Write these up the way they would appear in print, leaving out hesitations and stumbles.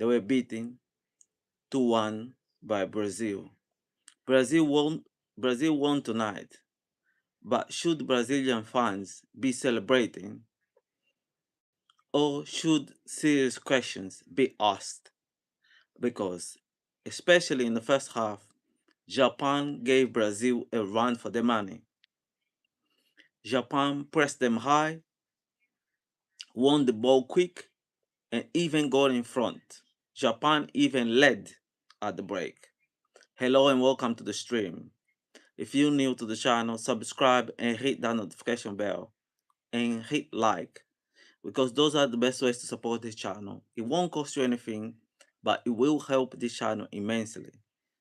They were beaten 2-1 by Brazil. Brazil won tonight, but should Brazilian fans be celebrating, or should serious questions be asked? Because, especially in the first half, Japan gave Brazil a run for their money. Japan pressed them high, won the ball quick, and even got in front. Japan even led at the break. Hello and welcome to the stream. If you're new to the channel, subscribe and hit that notification bell and hit like, because those are the best ways to support this channel. It won't cost you anything, but it will help this channel immensely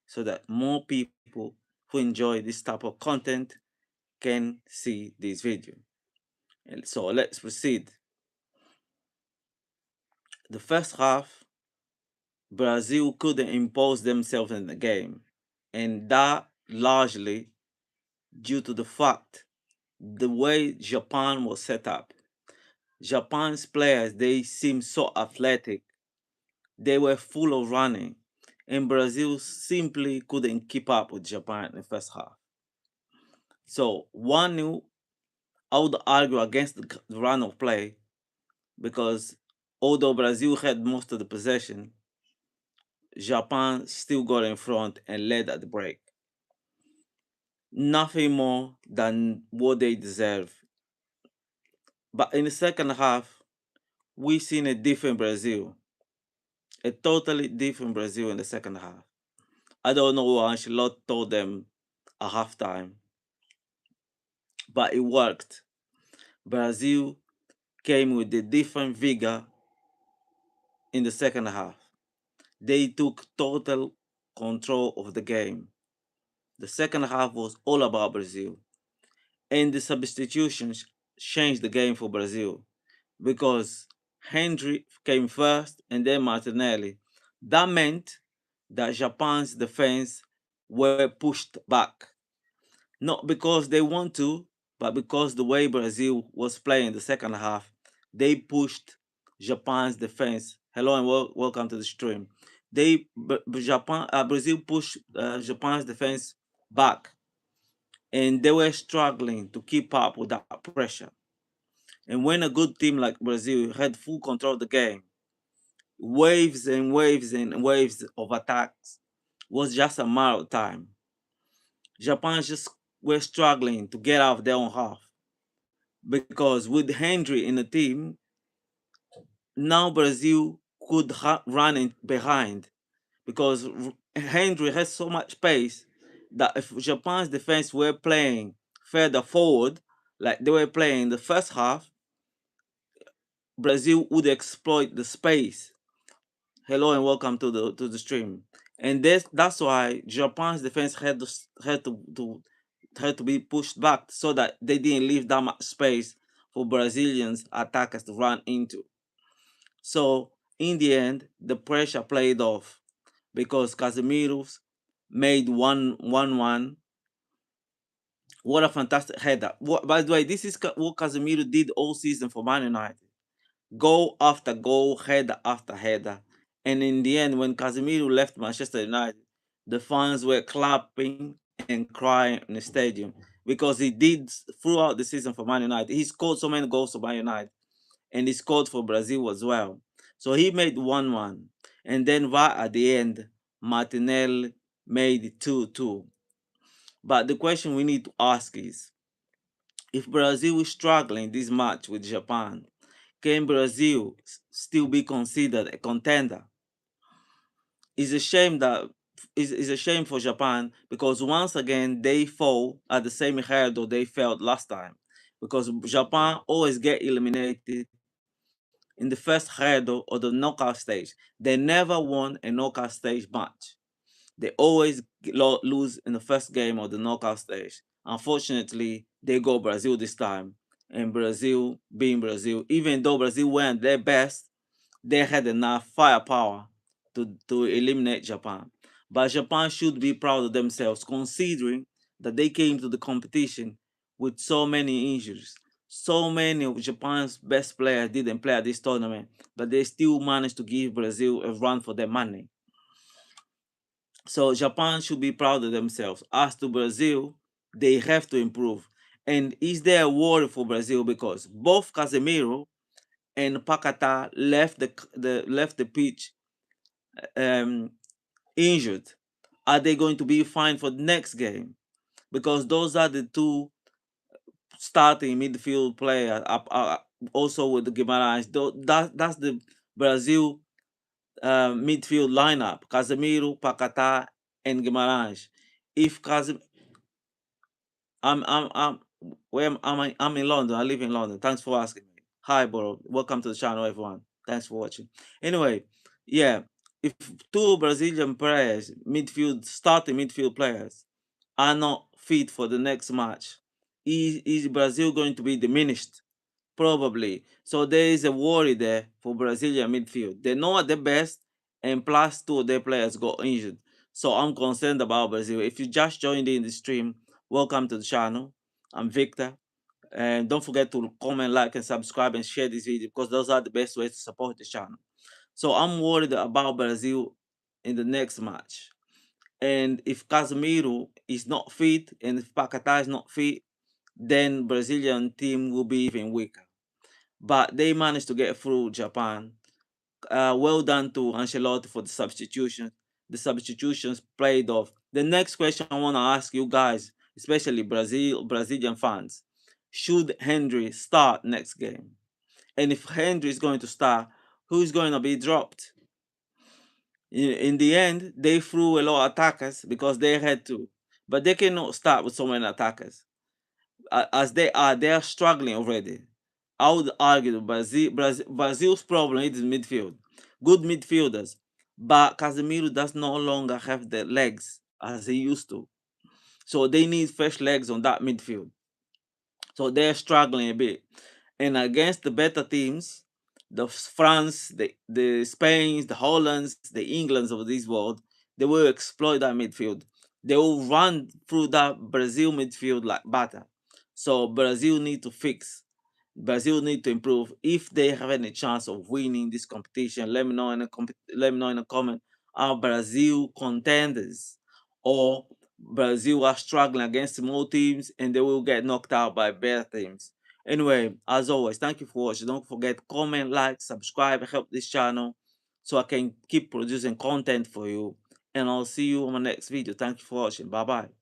so that more people who enjoy this type of content can see this video. And so let's proceed. The first half, Brazil couldn't impose themselves in the game, and that largely due to the fact the way Japan was set up. Japan's players, they seemed so athletic. They were full of running, and Brazil simply couldn't keep up with Japan in the first half. So 1-0, I would argue against the run of play, because although Brazil had most of the possession, Japan still got in front and led at the break. Nothing more than what they deserve. But in the second half, we seen a different Brazil. A totally different Brazil in the second half. I don't know what Ancelotti told them at halftime, but it worked. Brazil came with a different vigor in the second half. They took total control of the game. The second half was all about Brazil. And the substitutions changed the game for Brazil, because Hendrick came first and then Martinelli. That meant that Japan's defense were pushed back. Not because they want to, but because the way Brazil was playing the second half, they pushed Japan's defense. Hello and welcome to the stream. Brazil pushed Japan's defense back, and they were struggling to keep up with that pressure. And when a good team like Brazil had full control of the game, waves and waves and waves of attacks was just a matter of time. Japan just were struggling to get out of their own half, because with Henry in the team, now Brazil could run in behind, because Henry has so much pace that if Japan's defense were playing further forward, like they were playing in the first half, Brazil would exploit the space. Hello and welcome to the stream. And that's why Japan's defense had to be pushed back, so that they didn't leave that much space for Brazilians attackers to run into. So in the end, the pressure played off, because Casemiro made 1-1. What a fantastic header! By the way, this is what Casemiro did all season for Man United. Goal after goal, header after header. And in the end, when Casemiro left Manchester United, the fans were clapping and crying in the stadium, because he did throughout the season for Man United. He scored so many goals for Man United, and he scored for Brazil as well. So he made 1-1. And then right at the end, Martinelli made 2-2. But the question we need to ask is, if Brazil is struggling this match with Japan, can Brazil still be considered a contender? It's a shame that it's a shame for Japan, because once again they fall at the same hurdle they failed last time, because Japan always get eliminated in the first hurdle or the knockout stage. They never won a knockout stage match. They always lose in the first game of the knockout stage. Unfortunately, they go Brazil this time, and Brazil, being Brazil, even though Brazil went their best, they had enough firepower to eliminate Japan. But Japan should be proud of themselves, considering that they came to the competition with so many injuries. So many of Japan's best players didn't play at this tournament, but they still managed to give Brazil a run for their money. So Japan should be proud of themselves. As to Brazil, they have to improve. And is there a worry for Brazil because both Casemiro and Pakata left the pitch um, injured? Are they going to be fine for the next game? Because those are the two starting midfield players. Also with the Guimarães, that's the Brazil midfield lineup: Casemiro, Pakata, and Guimarães. If Casem I'm where am I? I'm in London. I live in London. Thanks for asking me. Hi, bro. Welcome to the channel, everyone. Thanks for watching. Anyway, yeah, if two Brazilian players, starting midfield players, are not fit for the next match, is Brazil going to be diminished? Probably. So there is a worry there for Brazilian midfield. They're not at the best, and plus two of their players got injured. So I'm concerned about Brazil. If you just joined in the stream, welcome to the channel. I'm Victor. And don't forget to comment, like, and subscribe and share this video because those are the best ways to support the channel. So I'm worried about Brazil in the next match. And if Casemiro is not fit and if Paquetá is not fit, then Brazilian team will be even weaker. But they managed to get through Japan. Well done to Ancelotti for the substitutions. The substitutions played off. The next question I want to ask you guys, especially Brazilian fans, should Henry start next game? And if Henry is going to start, who's going to be dropped? In the end, they threw a lot of attackers because they had to, but they cannot start with so many attackers. As they are struggling already. I would argue that Brazil's problem is midfield. Good midfielders, but Casemiro does no longer have the legs as he used to. So they need fresh legs on that midfield. So they're struggling a bit. And against the better teams, the France, the Spains, the Hollands, the Englands of this world, they will exploit that midfield. They will run through that Brazil midfield like butter. So Brazil need to fix. Brazil need to improve. If they have any chance of winning this competition, let me know in a comment. Are Brazil contenders, or Brazil are struggling against small teams and they will get knocked out by better teams? Anyway, as always, thank you for watching. Don't forget, comment, like, subscribe, help this channel so I can keep producing content for you. And I'll see you on my next video. Thank you for watching. Bye bye.